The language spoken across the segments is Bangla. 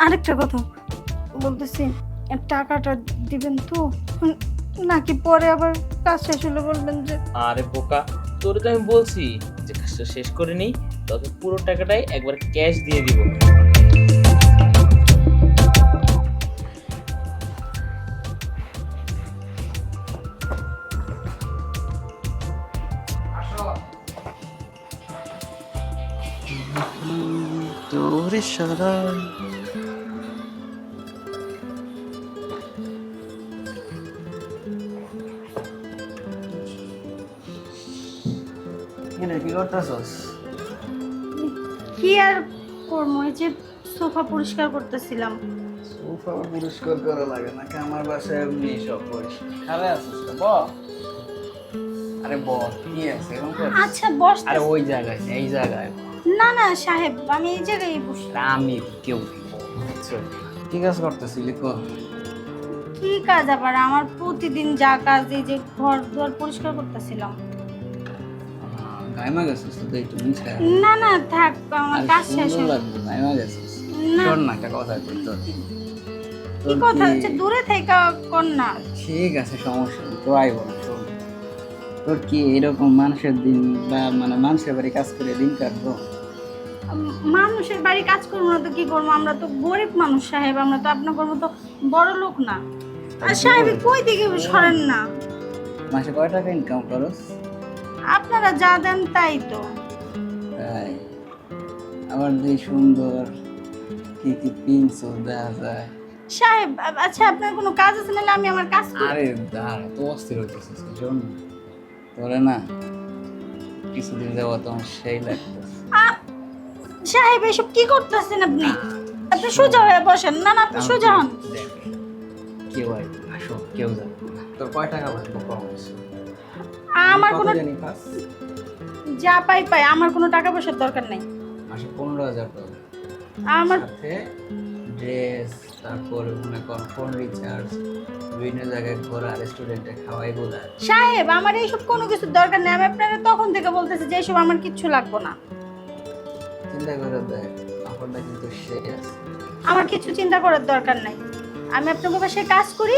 আরেকটা কথা বলতেছি, টাকাটা দিবেন তো, নাকি পরে আবার কাজ শেষ হলে বলবেন যে? আরে বোকা, তোরে তো আমি বলছি যে কাজটা শেষ করে নেই, তত পুরো টাকাটাই একবার ক্যাশ দিয়ে দিব। তোর ইশারায় কি করতেছস? কি আর করবো, এই যে সোফা পরিষ্কার করতেছিলাম। সোফা পরিষ্কার করা লাগে নাকি? আমার বাসায় এমনি সব পরিষ্কার। খাবে আছিস তো ব। আরে বল কি আছে এরকম কর। আচ্ছা বস। আরে ওই জায়গায় এই জায়গায়। না না সাহেব, আমি এই জায়গায় বসি। আমি কেউ বুঝছো? কি কাজ করতেছিলি কো? কি কাজ আবার? আমার প্রতিদিন যা কাজ, এই যে ঘর দুয়ার পরিষ্কার করতেছিলাম। গাইমা গেছিস তো দেখ তুমি ছায়া। না না থাক, আমার কাজ শেষ হয়ে লাগবে গাইমা গেছিস। না। শোন না একটা কথা কই তোর। কি কথা হচ্ছে? দূরে থেকে কোন না। ঠিক আছে সমস্যা নেই, তো আইব না। শোন, তোর কি এরকম মানুষের দিন বা মানে মানুষের বাড়ি কাজ করে দিন কাটবো? মানুষের বাড়ি কাজ করবো না তো কি করবো? আমরা তো গরিব মানুষ সাহেব, আমরা তো আপনার মতো বড় লোক না। আর সাহেব কই দিকে সরেন না। মাসে কয় টাকা ইনকাম করস? আপনারা যা দেন তাই তো। তাই আবার যে সুন্দর কি কি পিনছো দেখা যায়। সাহেব আচ্ছা, আপনার কোনো কাজ আছে? নাহলে আমি আমার কাজ করি। আরে দাঁড়া, তো অস্থির হইতেছিস শোন, তোরে না কিছুদিন যাবো তোমার সেই লাগতেছে। সাহেব এসব কি করতেছেন আপনি? আপনি সোজা হয়ে বসেন। না না, আপনি সোজা হন। দেখ, কেউ আসবে না, শোন কেউ যাবে না। তোর কয় টাকা লাগবে কম আছে? আমার কোনো জানি পাস যা পাই পাই, আমার কোনো টাকা পয়সার দরকার নাই। মাসে 15,000 টাকা আমার সাথে ড্রেস, তারপর মনে কর ফোন রিচার্জ, বিভিন্ন জায়গায় ঘোরা, রেস্টুরেন্টে খাওয়া, এগুলো। সাহেব আমার এইসব কোনো কিছুর দরকার নেই। আমি আপনারা তখন থেকে বলতেছি যে এইসব আমার কিচ্ছু লাগবে না। চিন্তা করে দেখ, আপনারটা কিন্তু সেই আছে। আমার কিছু চিন্তা করার দরকার নাই। আমি আপনাকে বাসায় কাজ করি,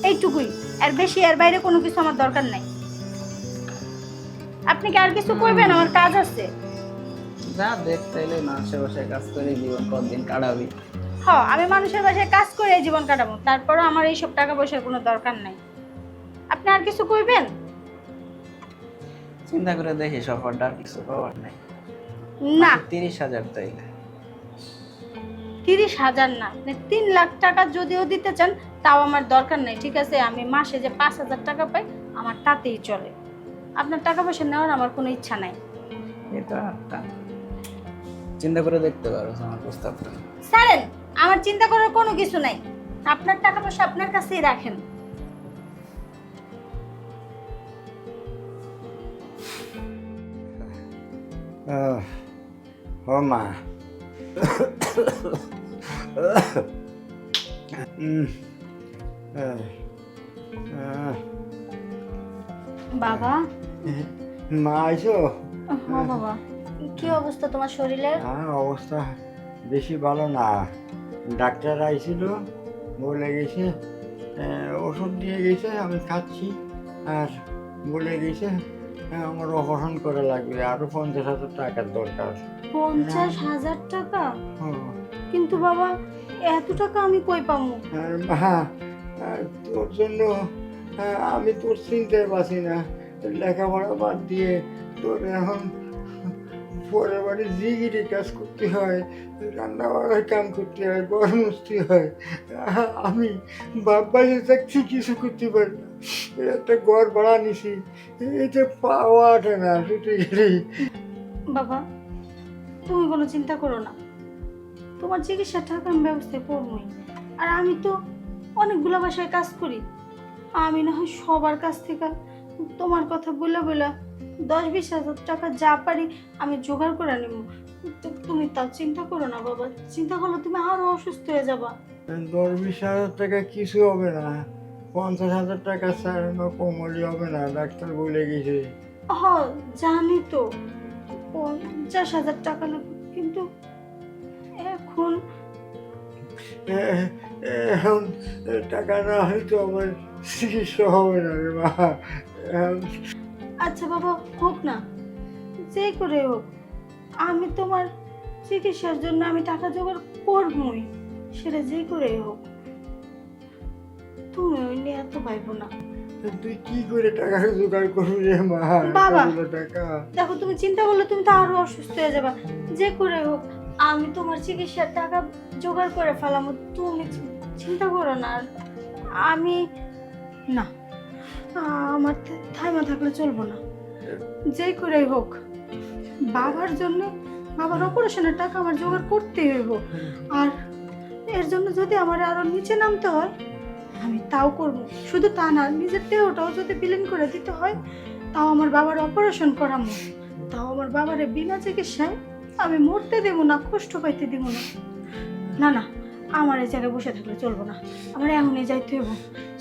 এইটুকুই। এর বেশি এর বাইরে কোনো কিছু আমার দরকার নাই। আপনি কি আর কিছু করবেন? আমার কাজ আছে। যা দেখ, তাইলে মানুষের বাসায় কাজ করে জীবন কতদিন কাটাবি। আমি মানুষের বাসায় কাজ করে এই জীবন কাটাবো, তারপরও আমার এইসব টাকা পয়সার কোনো দরকার নাই। আপনি আর কিছু করবেন? চিন্তা করে দেখি সফরটা আর কিছু পাওয়ার নাই। না 30,000 তাইলে। 30,000 না, আপনি 3 লাখ টাকা যদিও দিতে চান তাও আমার দরকার নাই। ঠিক আছে, আমি মাসে যে 5,000 টাকা পাই আমার তাতেই চলে। আপনার টাকা পয়সা নেওয়ার আমার কোনো ইচ্ছা নাই। এটা একটা চিন্তা করে দেখতে পারো আমার প্রস্তাবটা। স্যারেন, আমার চিন্তা করার কোনো কিছু নাই। আপনার টাকা পয়সা আপনার কাছেই রাখেন। ও মা, বাবা। মা আইসো? হ্যাঁ বাবা, কি অবস্থা তোমার শরীরের? হ্যাঁ, অবস্থা বেশি ভালো না। ডাক্তার আইছিল, বলে গেছে ওষুধ দিয়ে গেছে, আমি খাচ্ছি। আর বলে গেছে আমার অপারেশন করা লাগবে, আরো 50,000 টাকার দরকার। 50,000 টাকা? হুম। কিন্তু বাবা এত টাকা আমি কই পাবো? আর মা, তোর জন্য আমি তোর চিন্তায় বাঁচি না। লেখাপড়া বাদ দিয়ে তোর এখন পরের বাড়ি জিগিরি কাজ করতে হয়, রান্না বান্নার কাম করতে হয়, ঘর মুছতে হয়। আমি বাপ বাড়ি থাকছি, কিছু করতে পারি না। একটা ঘর ভাড়া নিছি, এটা পাওয়া ওঠে না, ছুটে গেলি। বাবা তুমি কোনো চিন্তা করো না, তোমার চিকিৎসার টাকা আমি ব্যবস্থা করবোই। আর আমি তো অনেকগুলো বাসায় কাজ করি, আমি না হয় সবার কাছ থেকে তোমার কথা বলে বলে 10-20,000 টাকা যা পারি আমি জোগাড় করে নেব। তুমি তাও চিন্তা করো না বাবা, চিন্তা করলে তুমি আরো অসুস্থ হয়ে যাবা। 10-20,000 টাকা কিছু হবে না, 50,000 টাকা ছাড়ানো কোমলি হবে না, ডাক্তার বলে গেছে। জানি তো 50,000 টাকা লাগবে, কিন্তু এখন এখন টাকা না হয়তো আমার চিকিৎসা হবে না রে মা। এখন আচ্ছা বাবা, হোক না, যে করে হোক, আমি তোমার চিকিৎসার জন্য আমি টাকা জোগাড় করবই, সেটা যে করে হোক। তুমি ওই নিয়ে এত ভাইবো না। তুই কি করে টাকা জোগাড় করবি রে মা? বাবা। এতগুলো টাকা দেখো, তুমি চিন্তা করলে তুমি তো আরো অসুস্থ হয়ে যাবে। যে করে হোক আমি তোমার চিকিৎসার টাকা জোগাড় করে ফেলাম, তুমি চিন্তা করো না। আর আমি না, আমার থাইমা থাকলে চলবো না। যে করে হোক বাবার জন্য, বাবার অপারেশনের টাকা আমার জোগাড় করতেই হইব। আর এর জন্য যদি আমার আরো নিচে নামতে হয় আমি তাও করব। শুধু তা না, নিজের দেহটাও যদি বিলীন করে দিতে হয় তাও আমার বাবার অপারেশন করাবো। তাও আমার বাবারে বিনা চিকিৎসায় আমি মরতে দেবো না, কষ্ট পাইতে দেবো না। না না, আমার এই জায়গায় বসে থাকলে চলবো না, আমার এখনই যাইতে হইব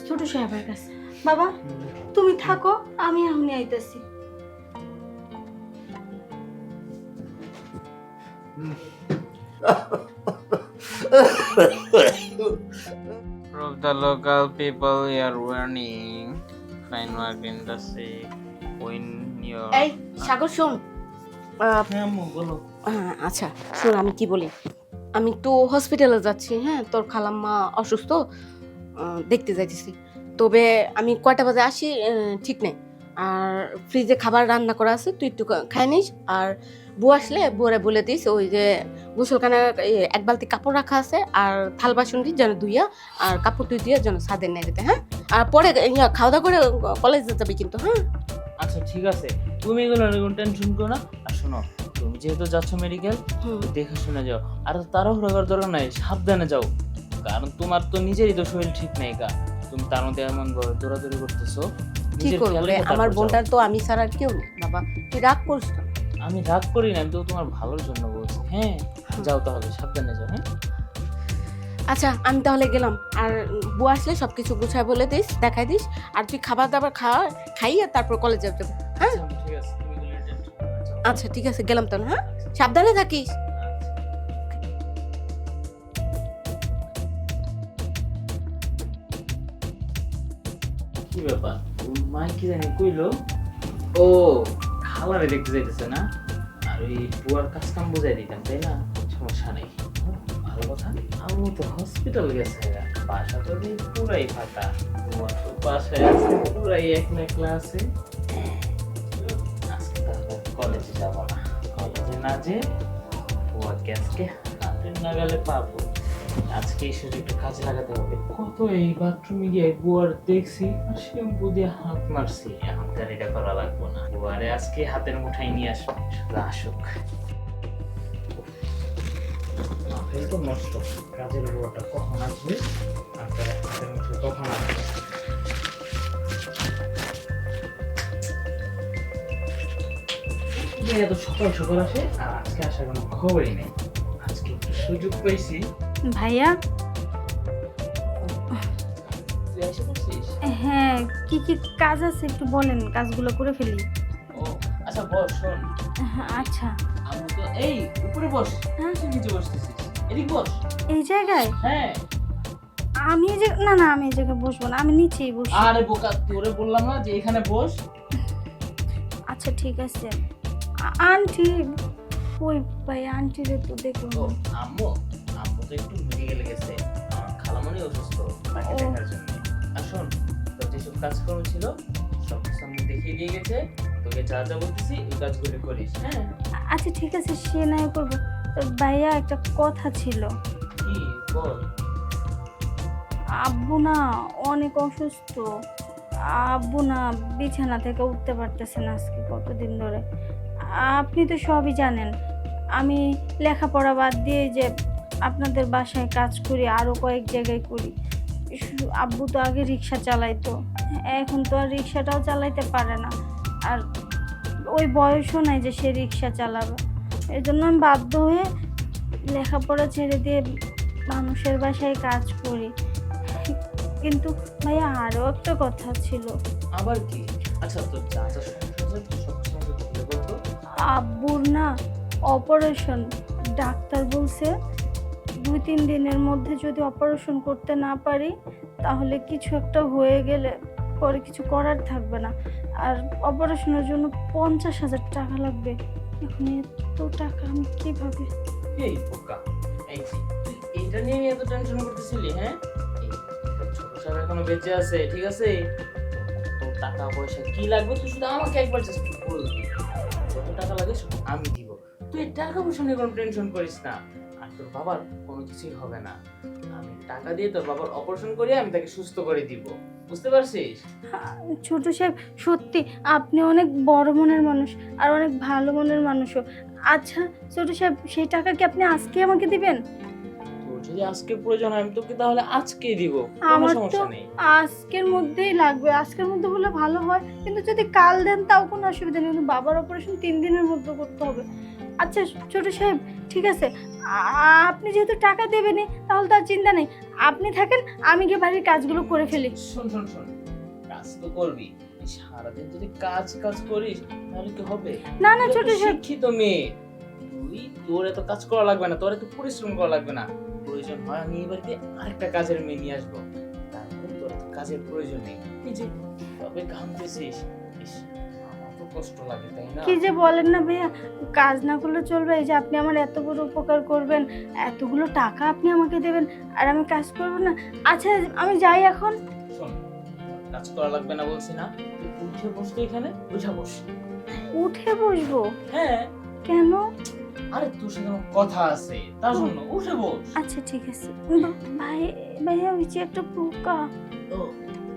ছোট সাহেবের কাছে। বাবা তুমি থাকো, আমি এখনই আইতেছি। From the local people, we are warning. Fine work in the sick. When your এই সাগর শোন, হ্যাঁ আম্মু বলো। আচ্ছা শোন, আমি কি বলি, আমি একটু হসপিটালে যাচ্ছি। হ্যাঁ, তোর খালাম্মা অসুস্থ, দেখতে যাইতেছি। তবে আমি কয়টা বাজে আসি ঠিক নেই। আর ফ্রিজে খাবার রান্না করা আছে, তুই একটু খাই নিস। আর বউ আসলে বউরে বলে দিস ওই যে গোসলখানা এক বালতি কাপড় রাখা আছে, আর থাল বাসনটি যেন ধুইয়া আর কাপড় টুই দিয়ে যেন ছাদের নিয়ে যেতে। হ্যাঁ, আর পরে খাওয়া দাওয়া করে কলেজে যাবি কিন্তু। হ্যাঁ আচ্ছা ঠিক আছে, তুমি এগুলো কোনো টেনশন করো না। আর শোনো, তুমি যেহেতু যাচ্ছ মেডিকেল, দেখে শুনে যাও। আর তাড়াহুড়ো করার দরকার নাই, সাবধানে যাও। কারণ তোমার তো নিজেরই তো শরীর ঠিক নেই গা, তুমি তার মধ্যে এমন ভাবে দৌড়াদৌড়ি করতেছো। কি করবো রে, আমার বোনটার তো আমি ছাড়া আর কেউ নেই। বাবা তুই রাগ করিস না। আমি রাগ করি না, আমি তো তোমার ভালোর জন্য বলছি। হ্যাঁ যাও তাহলে, সাবধানে যাও। হ্যাঁ আচ্ছা আমি তাহলে গেলাম। আর বউ আসলে সবকিছু গুছায় বলে দিস, দেখাই দিস। আর তুই খাবার দাবার খাইয়ে তারপর কলেজে যাবো। হ্যাঁ আচ্ছা, ঠিক আছে, তুমি এগুলো টেনশন করো না, যাও। আচ্ছা ঠিক আছে, গেলাম তাহলে। হ্যাঁ সাবধানে থাকিস। কি ব্যাপার, মা কি জানি কইলো? ও খালারে দেখতে যাইতেছে না? আর ওই বুয়ার কাজ কাম বুঝাই দিতাম, তাই না? সমস্যা নেই, ভালো কথা। আমি তো হসপিটাল গেছে, বাসা তো পুরাই ফাটা। বুয়া তো বাসায় আছে, পুরাই একলা একলা আছে। আজকে তাহলে কলেজে যাবো না, কলেজে না যে বুয়াকে আজকে হাতের নাগালে পাবো। আজকে এই সুযোগ একটু কাজে লাগাতে হবে। কত এই বাথরুমে গিয়ে বুয়ার দেখছি আর শ্যাম্পু দিয়ে হাত মারছি, এখন তার এটা করা লাগবো না। বুয়ারে আজকে হাতের মুঠাই নিয়ে আসবো, শুধু আসুক। মাথায় তো নষ্ট, কাজের বুয়াটা কখন আসবে আর তার হাতের মুঠে কখন আসবে। এত সকাল সকাল আসে আর আজকে আসার কোনো খবরই নেই। আজকে একটু সুযোগ পাইছি। ভাইয়া, তুই এসে পড়ছিস? হ্যাঁ কি কি কাজ আছে একটু বলেন, কাজগুলো করে ফেলি। ও আচ্ছা বস, শোন। আচ্ছা আমি তো এই উপরে বস, হ্যাঁ তুই নিচে বসতেছিস, এদিক বস। এই জায়গায় হ্যাঁ আমি এই জায়গায়, না না আমি এই জায়গায় বসবো না, আমি নিচেই বসি। আরে বোকা, তোরে বললাম না যে এখানে বস। আচ্ছা ঠিক আছে। আন্টি ওই ভাই, আন্টিরে তো দেখুন। ও আম্মু, আম্মু তো একটু মেডিকেলে গেছে, আমার খালামণি অসুস্থ, তাকে ও। দেখার জন্য। আর শোন, তোর যেসব কাজকর্ম ছিল সব কিছু আম্মু দেখিয়ে দিয়ে গেছে, তোকে যা যা বলতেছি এই কাজগুলো করিস। হ্যাঁ আচ্ছা ঠিক আছে, সে নাই করবো। তো ভাইয়া একটা কথা ছিল। কি বল। আব্বু না অনেক অসুস্থ, আব্বু না বিছানা থেকে উঠতে পারতেছে না আজকে কতদিন ধরে। আপনি তো সবই জানেন, আমি লেখাপড়া বাদ দিয়ে যে আপনাদের বাসায় কাজ করি, আরও কয়েক জায়গায় করি। আব্বু তো আগে রিক্সা চালাইতো, এখন তো আর রিক্সাটাও চালাইতে পারে না। আর ওই বয়সও নাই যে সে রিক্সা চালাবে। এই জন্য আমি বাধ্য হয়ে লেখাপড়া ছেড়ে দিয়ে মানুষের বাসায় কাজ করি। কিন্তু ভাইয়া আরও একটা কথা ছিল। আবার কি? আচ্ছা তোর যা যা সমস্যা আছে তুই সব কিছু আমাকে খুলে বলতো। আব্বুর না অপারেশন, ডাক্তার বলছে 2-3 দিনের মধ্যে যদি অপারেশন করতে না পারি তাহলে কিছু একটা হয়ে গেলে পরে কিছু করার থাকবে না। আর অপারেশনের জন্য 50,000 টাকা লাগবে। এখন এত টাকা আমি কিভাবে? এই বোকা, এই যে তুই এইটা নিয়ে এত টেনশন করতেছিলি, হ্যাঁ? এই তোর ছোট সাহেব এখনো বেঁচে আছে, ঠিক আছে? তোর টাকা পয়সা কি লাগবে তুই শুধু আমাকে একবার জাস্ট বলবি, যত টাকা লাগে সব আমি দিব। তুই এই টাকা পয়সা নিয়ে কোনো টেনশন করিস না। আর তোর বাবার কোনো কিছুই হবে না। আমি টাকা দিয়ে তোর বাবার অপারেশন করে আমি তাকে সুস্থ করে দিব, বুঝতে পারছিস? ছোট সাহেব, সত্যি আপনি অনেক বড় মনের মানুষ আর অনেক ভালো মনের মানুষও। আচ্ছা ছোট সাহেব, সেই টাকা কি আপনি আজকে আমাকে দিবেন? তোর যদি আজকে প্রয়োজন হয় আমি তোকে তাহলে আজকেই দিব, কোনো আমার তো সমস্যা নেই। আজকের মধ্যেই লাগবে, আজকের মধ্যে হলে ভালো হয়, কিন্তু যদি কাল দেন তাও কোনো অসুবিধা নেই, কিন্তু বাবার অপারেশন 3 দিনের মধ্যে করতে হবে। আচ্ছা ছোট সাহেব, ঠিক আছে, আপনি যেহেতু টাকা দেবেনই তাহলে তার চিন্তা নেই, আপনি থাকেন, আমি গিয়ে বাড়ির কাজগুলো করে ফেলি। শোন শোন শোন, কাজ তো করবি, এই সারাদিন যদি কাজ কাজ করিস তাহলে কি হবে? না না তুই ছোট একটা সাহেব, শিক্ষিত মেয়ে, তোর এত কাজ করা লাগবে না, তোর এত পরিশ্রম করা লাগবে না। প্রয়োজন হয় আমি এই বাড়িতে আরেকটা কাজের মেয়ে নিয়ে আসবো, তারপর তোর এত কাজের প্রয়োজন নেই। এই যে তবে ঘামতেছিস, ইস, আমার তো কষ্ট লাগে, তাই না? কি যে বলেন না ভাইয়া, কাজ না করলে চলবে? এই যে আপনি আমার এত বড় উপকার করবেন, এতগুলো টাকা আপনি আমাকে দেবেন আর আমি কাজ করব না? আচ্ছা আমি যাই এখন। শোন, কাজ করা লাগবে না বলছি না, তুই উঠে বসতে, এখানে উঠে বস। উঠে বসবো? হ্যাঁ, কেন? আরে তোর সাথে আমার কথা আছে, তার জন্য উঠে বস। আচ্ছা ঠিক আছে। ভাই ভাইয়া, ওই যে একটা পোকা। ও,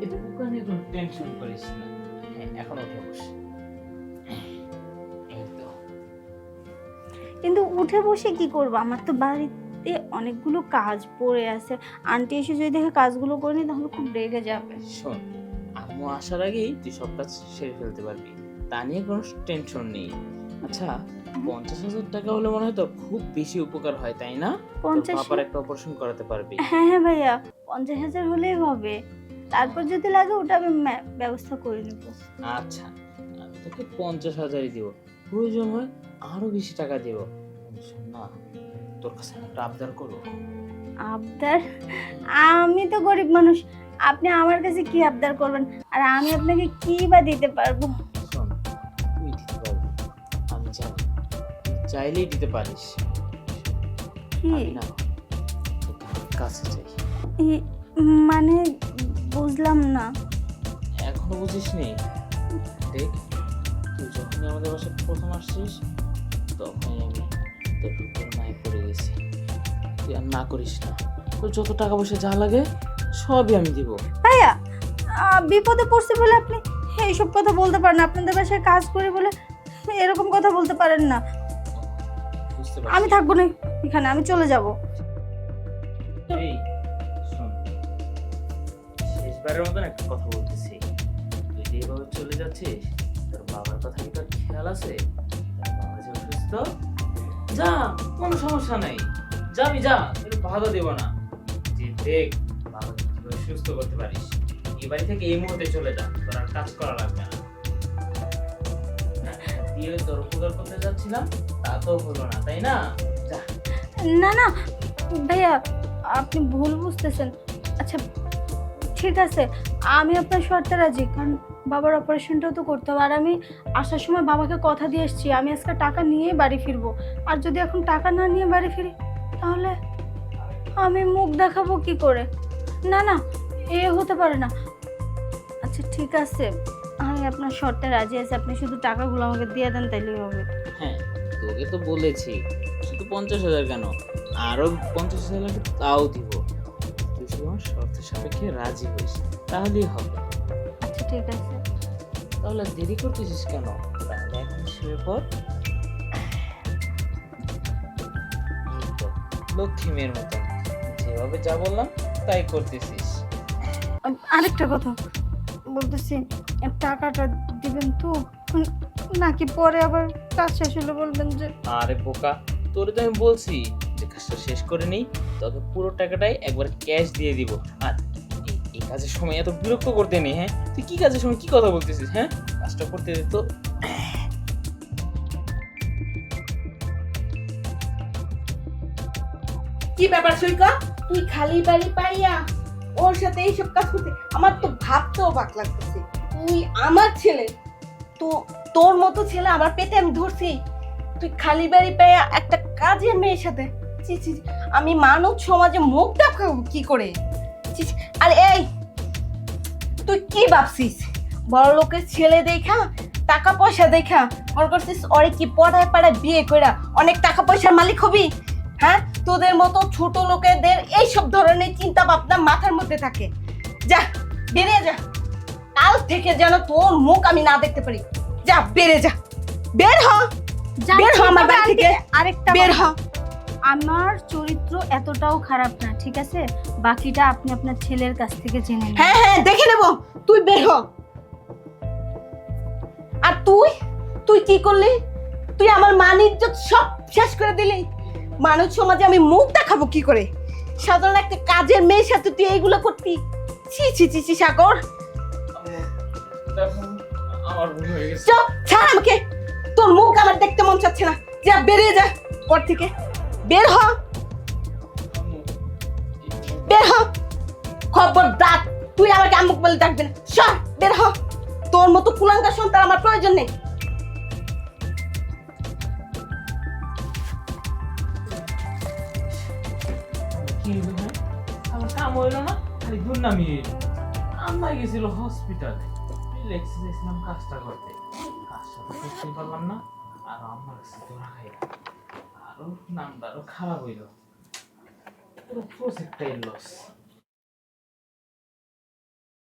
এই পোকা নিয়ে কোনো টেনশন করিস না। হ্যাঁ, এখন উঠে বস। এই তো। কিন্তু উঠে বসে কি করব? আমার তো বাড়িতে অনেকগুলো কাজ পড়ে আছে, আন্টি এসে যদি দেখে কাজগুলো করে নি তাহলে খুব রেগে যাবে। শোন, আম্মু আসার আগেই তুই সব কাজ সেরে ফেলতে পারবি, তা নিয়ে কোনো টেনশন নেই। আচ্ছা, 50,000 টাকা হলে মনে হয় তোর খুব বেশি উপকার হয়, তাই না? তোর 50? বাবার একটা অপারেশন করাতে পারবি। হ্যাঁ হ্যাঁ ভাইয়া, 50,000 হলেই হবে, তারপর যদি লাগে ওটা আমি ব্যবস্থা করে নেব। আচ্ছা, আমি তোকে 50,000ই দিব, প্রয়োজন হয় আরো বেশি টাকা দিব। শোন না, তোর কাছে একটা আবদার করবো। আবদার? আমি তো গরিব মানুষ, আপনি আমার কাছে কি আবদার করবেন? আর আমি আপনাকে কি বা দিতে পারবো? শোন, তুই দিতে পারবি, আমি জানি, তুই চাইলেই দিতে পারিস। কি? আমি না তোকে আমার কাছে চাই। ই- মানে বুঝলাম না। এখনো বুঝিস নি? দেখ, তুই যখনই আমাদের বাসায় প্রথম আসছিস তখনই আমি তোর রূপের মায়ে পড়ে গেছি। তুই আর না করিস না, তোর যত টাকা পয়সা যা লাগে সবই আমি দিব। ভাইয়া, বিপদে পড়ছি বলে আপনি এইসব কথা বলতে পারেন? আপনাদের বাসায় কাজ করি বলে এরকম কথা বলতে পারেন না। বুঝতে আমি পারছিস? থাকবো না এখানে, আমি চলে যাব। এই শোন, শেষবারের মতন একটা কথা বলতেছি, তুই যে এভাবে চলে যাচ্ছিস তোর বাবার কথা কি তোর খেয়াল আছে? তোর বাবা যে অসুস্থ, যা, কোনো সমস্যা নাই, যাবি যা, তোর বাধা দেব না। যে দেখ বাবাকে কিভাবে সুস্থ করতে পারিস, এই বাড়ি থেকে এই মুহূর্তে চলে যা, তোর আর কাজ করা লাগবে না। দিয়ে তোর উপকার করতে যাচ্ছিলাম, তা তো হলো না, তাই না? যা। না না ভাইয়া, আপনি ভুল বুঝতেছেন। আচ্ছা ঠিক আছে, আমি আপনার শর্তে রাজি, কারণ বাবার অপারেশনটাও তো করতে হবে। আর আমি আসার সময় বাবাকে কথা দিয়ে এসেছি আমি আজকে টাকা নিয়েই বাড়ি ফিরবো। আর যদি এখন টাকা না নিয়ে বাড়ি ফিরি তাহলে আমি মুখ দেখাবো কি করে? না না, এ হতে পারে না। আচ্ছা ঠিক আছে, আমি আপনার শর্তে রাজি আছি, আপনি শুধু টাকাগুলো আমাকে দিয়ে দেন তাইলেই হবে। হ্যাঁ, তোকে তো বলেছি শুধু 50,000 কেন, আরো 50,000 লাগবে তাও দিব, তুই শুধু আমার শর্তের সাপেক্ষে রাজি হইস, তাহলেই হবে। আচ্ছা ঠিক আছে। তাহলে দেরি করতেছিস কেন? তাহলে এখন শুয়ে পড়। এই তো, লক্ষ্মী মেয়ের মতন যেভাবে যা বললাম তাই করতেছিস। আরেকটা কথা বলতেছি, টাকাটা দিবেন তো, নাকি পরে আবার কাজ শেষ হলে বলবেন যে? আরে বোকা, তোরে তো আমি বলছি যে কাজটা শেষ করে নেই, তোকে পুরো টাকাটাই একবার ক্যাশ দিয়ে দিব। আর এই কাজের সময় এত বিরক্ত করতে নেই। হ্যাঁ, তুই কি কাজের সময় কি কথা বলতেছিস? হ্যাঁ, কাজটা করতে দে তো। কি ব্যাপার সৈকত, তুই খালি বাড়ি পাইয়া ওর সাথে এইসব কাজ করতে আমার তো ভাবতেও অবাক লাগতেছে। তুই আমার ছেলে, তো তোর মতো ছেলে আমার পেটে আমি ধরছি, তুই খালি বাড়ি পাইয়া একটা কাজের মেয়ের সাথে। ছি ছি ছি, আমি মানব সমাজে মুখ দেখাবো কি করে? ছি ছি, আর এই তুই কি ভাবছিস বড় লোকের ছেলে দেখা, টাকা পয়সা দেখা মনে করছিস ওরে কি পড়ায় পাড়ায় বিয়ে কইরা অনেক টাকা পয়সার মালিক হবি? হ্যাঁ, তোদের মতো ছোট লোকেদের এইসব ধরনের চিন্তা ভাবনা মাথার মধ্যে থাকে। যা বেরিয়ে যা, কাল থেকে যেন তোর মুখ আমি না দেখতে পারি। যা বেরিয়ে যা, বের হ, বের হ আমার বাড়ি থেকে, আরেকটা বের হ। আমার চরিত্র এতটাও খারাপ না, ঠিক আছে? বাকিটা আপনি আপনার ছেলের কাছ থেকে জেনে নিন। হ্যাঁ হ্যাঁ দেখে নেব, তুই বের হ। আর তুই তুই কি করলি? তুই আমার মান ইজ্জত সব শেষ করে দিলি। মানুষ সমাজে আমি মুখ দেখাবো কি করে? সাধারণ একটা কাজের মেয়ের সাথে তুই এইগুলো করতি? ছি ছি ছি ছি সাগর, দেখো আমার ভুল হয়ে গেছে। চুপ, ছাড় আমাকে। তোর মুখ আমার দেখতে মন চাচ্ছে না। যা বেরিয়ে যা ঘর থেকে, বের হ, বের হ। খবরদার তুই আমাকে আম্মুক বলে ডাকবি না। সর, বের হ। তোর মতো কুলাঙ্গার সন্তান আমার প্রয়োজন নেই। কি হলো ভাই? আমার কাম হইলো না, খালি দুর্নামি হইলো। আম্মা গেছিল হসপিটালে, রিল্যাক্স গেছিলাম কাজটা করতে, কাজটা তো করতেই পারলাম না, আর আমার কাছে ধরা খাইলাম, আরো নামটা আরো খারাপ হইলো, পুরো প্রজেক্টটাই লস।